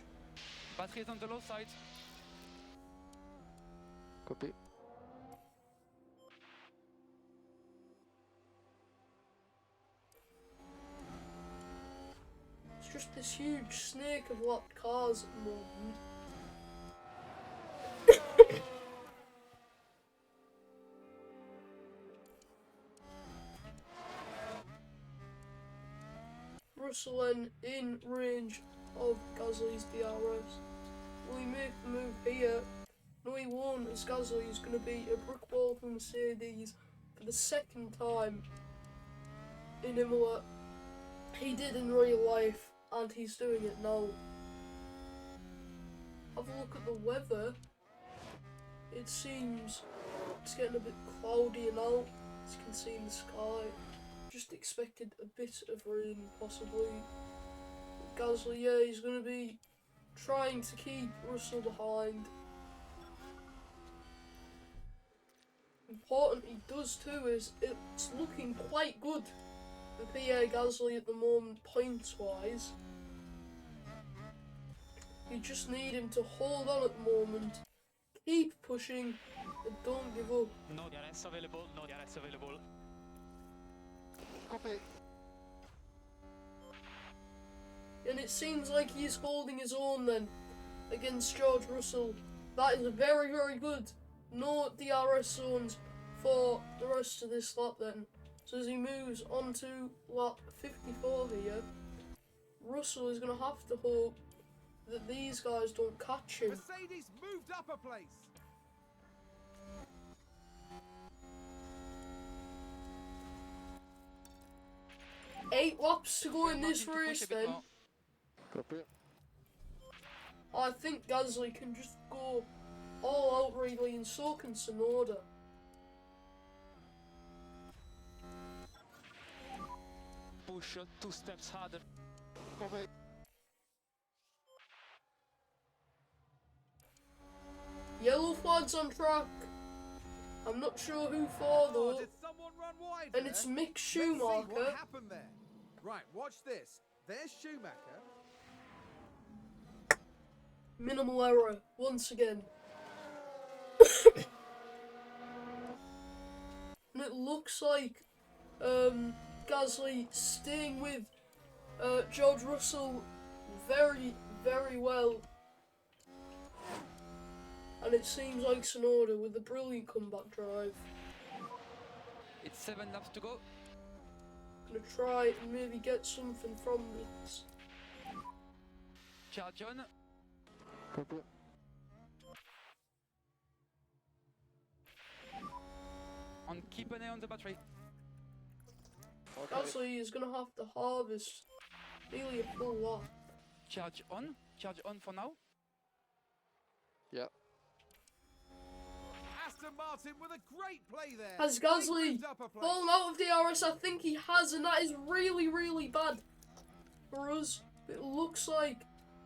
Speaker 5: Battery is on the low side.
Speaker 4: Copy.
Speaker 1: It's just this huge snake of lapped cars at the moment. Russell in range of Gasly's DRS. Will he make the move here? No, he won't, as Gasly is going to be a brick wall for Mercedes for the second time in Imola. He did in real life, and he's doing it now. Have a look at the weather. It seems it's getting a bit cloudy now, as you can see in the sky. Just expected a bit of rain, possibly. Gasly, yeah, he's going to be trying to keep Russell behind. Important he does too is it's looking quite good for Pierre Gasly at the moment, points-wise. You just need him to hold on at the moment, keep pushing, and don't give up.
Speaker 6: No DRS available, no DRS available.
Speaker 4: Copy.
Speaker 1: And it seems like he's holding his own then against George Russell. That is very, very good. No DRS zones for the rest of this lap then. So as he moves on to lap 54 here, Russell is going to have to hope that these guys don't catch him.
Speaker 2: Mercedes moved up a place.
Speaker 1: Eight laps to go in this
Speaker 5: Martin, to push
Speaker 1: race
Speaker 5: a bit
Speaker 1: then.
Speaker 5: more.
Speaker 4: Copy.
Speaker 1: I think Gasly can just go all out really, and so can Sonoda.
Speaker 5: Push 2 steps harder.
Speaker 4: Copy.
Speaker 1: Yellow flag's on track. I'm not sure who for
Speaker 2: Oh,
Speaker 1: though.
Speaker 2: did someone run wide
Speaker 1: And
Speaker 2: there?
Speaker 1: it's Mick
Speaker 2: Let's see what
Speaker 1: Schumacher.
Speaker 2: happened there. Right, watch this. There's Schumacher.
Speaker 1: Minimal error once again. And it looks like Gasly staying with George Russell very, very well. And it seems like Tsunoda with a brilliant comeback drive.
Speaker 5: It's 7 laps to go.
Speaker 1: Gonna try and maybe get something from this.
Speaker 5: Charge on.
Speaker 4: Copy.
Speaker 5: And keep an eye on the battery.
Speaker 4: Okay.
Speaker 1: Gasly is gonna have to harvest nearly a full lap.
Speaker 5: Charge on. Charge on for now.
Speaker 4: Yeah.
Speaker 2: Aston Martin with a great play there.
Speaker 1: Has
Speaker 2: They
Speaker 1: Gasly
Speaker 2: moved up a place.
Speaker 1: fallen out of DRS? I think he has, and that is really, really bad for us. It looks like,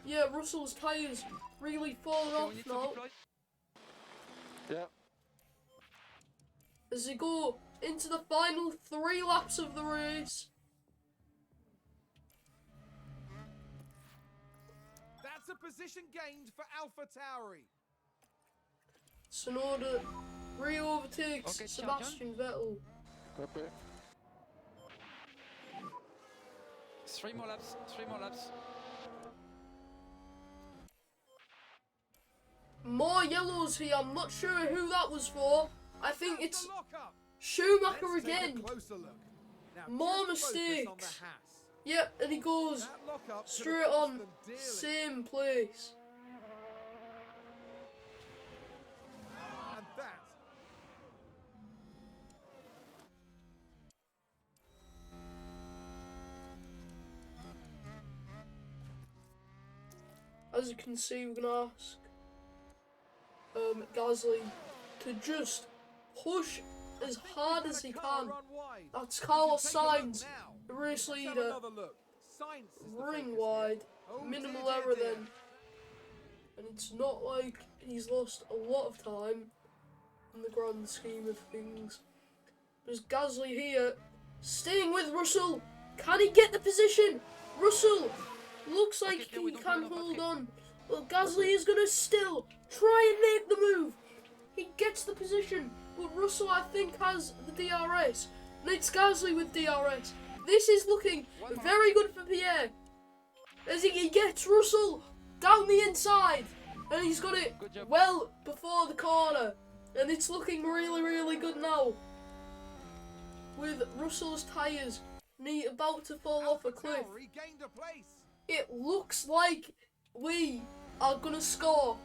Speaker 1: yeah, Russell's tyres really falling
Speaker 5: Okay, we
Speaker 1: off
Speaker 5: need to
Speaker 1: now.
Speaker 5: deploy.
Speaker 4: Yeah.
Speaker 1: As they go into the final 3 laps of the race.
Speaker 2: That's a position gained for AlphaTauri.
Speaker 1: Tsunoda re-overtakes
Speaker 5: Okay,
Speaker 1: Sebastian Vettel.
Speaker 4: Copy.
Speaker 5: 3 more laps. 3 more laps.
Speaker 1: More yellows here. I'm not sure who that was for. I think
Speaker 2: That's
Speaker 1: it's
Speaker 2: the lockup.
Speaker 1: Schumacher
Speaker 2: Let's take
Speaker 1: again.
Speaker 2: a closer look. Now,
Speaker 1: More
Speaker 2: just focus on the
Speaker 1: mistakes.
Speaker 2: Haas.
Speaker 1: Yep, and he goes
Speaker 2: That lockup could have
Speaker 1: straight
Speaker 2: cost
Speaker 1: on,
Speaker 2: them dearly.
Speaker 1: same place.
Speaker 2: And that
Speaker 1: As you can see, we're gonna ask Gasly to just push as hard as he can. That's Carlos Sainz, the race leader, running wide, minimal error then. And it's not like he's lost a lot of time in the grand scheme of things. There's Gasly here, staying with Russell. Can he get the position? Russell looks like
Speaker 5: Okay, we
Speaker 1: he
Speaker 5: don't
Speaker 1: can
Speaker 5: know about
Speaker 1: hold
Speaker 5: him.
Speaker 1: on. But Gasly is going to still try and make the move. He gets the position, but Russell, I think, has the DRS. And it's Gasly with DRS. This is looking
Speaker 5: One more.
Speaker 1: very good for Pierre. As he gets Russell down the inside. And he's got it
Speaker 5: Good job.
Speaker 1: well before the corner. And it's looking really, really good now. With Russell's tyres about to fall off a cliff.
Speaker 2: AlphaTauri gained a place.
Speaker 1: It looks like we are going to score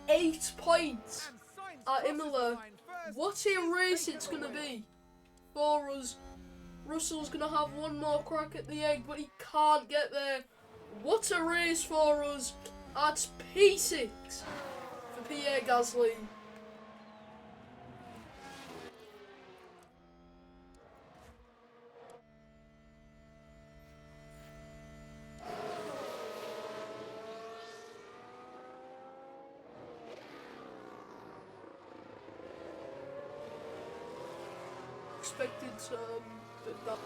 Speaker 1: 8 points
Speaker 2: And Sainz
Speaker 1: at
Speaker 2: crosses the
Speaker 1: Imola.
Speaker 2: line first.
Speaker 1: What a
Speaker 2: He's
Speaker 1: race
Speaker 2: taken
Speaker 1: it's going to
Speaker 2: away.
Speaker 1: be for us. Russell's going to have one more crack at the egg, but he can't get there. What a race for us. That's P6 for Pierre Gasly. Expected that.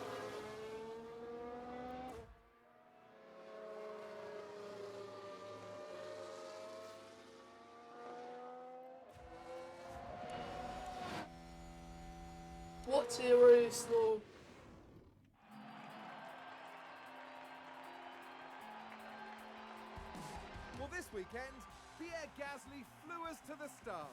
Speaker 1: What a race though.
Speaker 2: Well, this weekend, Pierre Gasly flew us to the stars.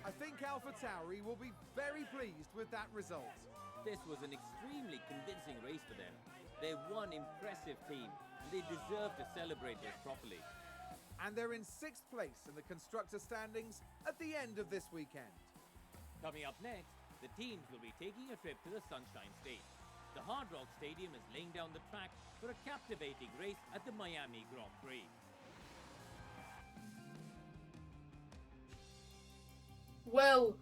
Speaker 2: I think AlphaTauri will be very pleased with that result.
Speaker 3: This was an extremely convincing race for them. They're one impressive team, and they deserve to celebrate this properly.
Speaker 2: And they're in 6th place in the constructor standings at the end of this weekend.
Speaker 3: Coming up next, the teams will be taking a trip to the Sunshine State. The Hard Rock Stadium is laying down the track for a captivating race at the Miami Grand Prix.
Speaker 1: Well,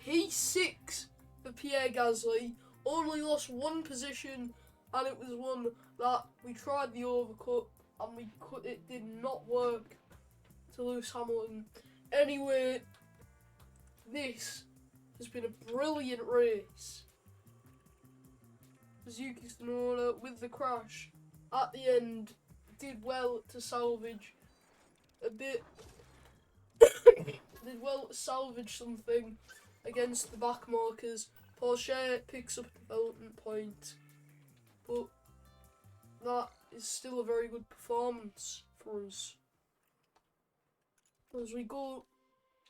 Speaker 1: P6 for Pierre Gasly. Only lost one position, and it was one that we tried the overcut, and it did not work to Lewis Hamilton. Anyway, this has been a brilliant race. Yuki Tsunoda, with the crash at the end, did well to salvage a bit. Did well to salvage something against the back markers. Porsche picks up a development point, but that is still a very good performance for us. As we go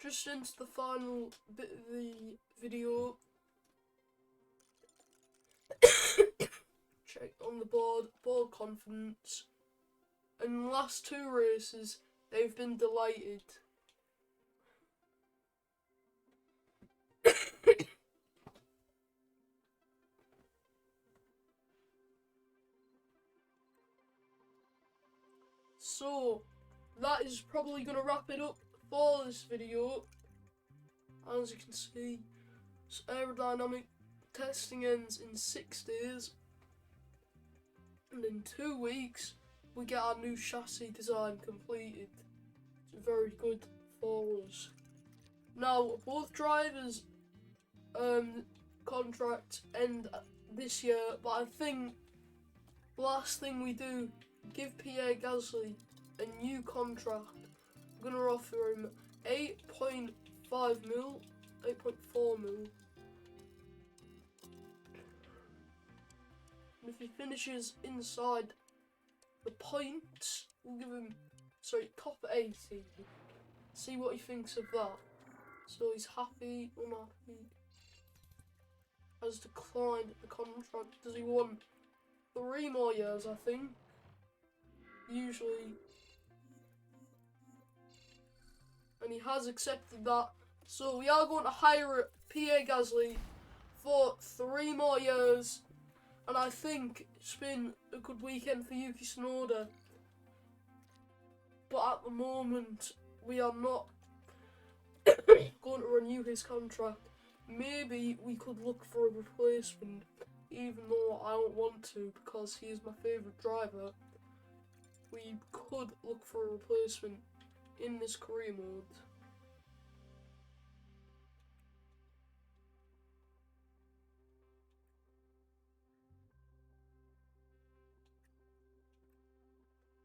Speaker 1: just into the final bit of the video, check on the board confidence, and the last two races they've been delighted. So that is probably going to wrap it up for this video. As you can see, aerodynamic testing ends in 6 days, and in 2 weeks we get our new chassis design completed. It's very good for us. Now both drivers' contracts end this year, but I think the last thing we do, give Pierre Gasly a new contract. I'm gonna offer him 8.5 mil, 8.4 mil. And if he finishes inside the points, we'll give him, top 80. See what he thinks of that. So he's happy, unhappy. Has declined the contract. Does he want 3 more years, I think? Usually. And he has accepted that. So we are going to hire Pierre Gasly for 3 more years. And I think it's been a good weekend for Yuki Tsunoda. But at the moment, we are not going to renew his contract. Maybe we could look for a replacement, even though I don't want to because he is my favourite driver. We could look for a replacement in this career mode.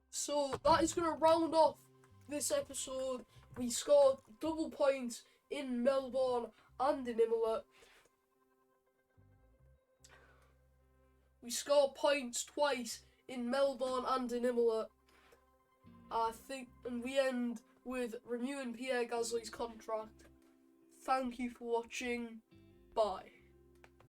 Speaker 1: So that is going to round off this episode. We scored double points in Melbourne and in Imola. We scored points twice in Melbourne and in Imola. I think, and we end with renewing Pierre Gasly's contract. Thank you for watching. Bye.